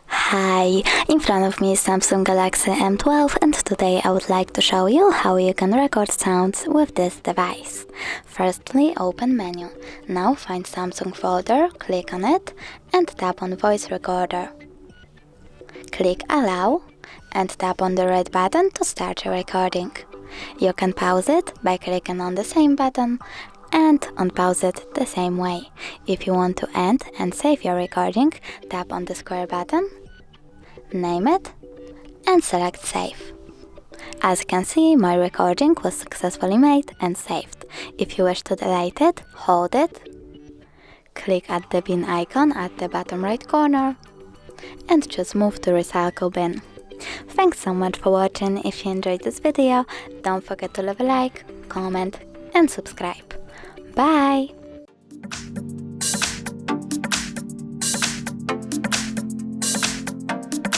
Hi, in front of me is Samsung Galaxy M12 and today I would like to show you how you can record sounds with this device. Firstly, open menu. Now find Samsung folder, click on it and tap on voice recorder. Click allow and tap on the red button to start your recording. You can pause it by clicking on the same button and unpause it the same way. If you want to end and save your recording, tap on the square button, name it and select save. As you can see, my recording was successfully made and saved. If you wish to delete it, hold it, click at the bin icon at the bottom right corner and just move to recycle bin. Thanks so much for watching. If you enjoyed this video, don't forget to leave a like, comment and subscribe. Bye!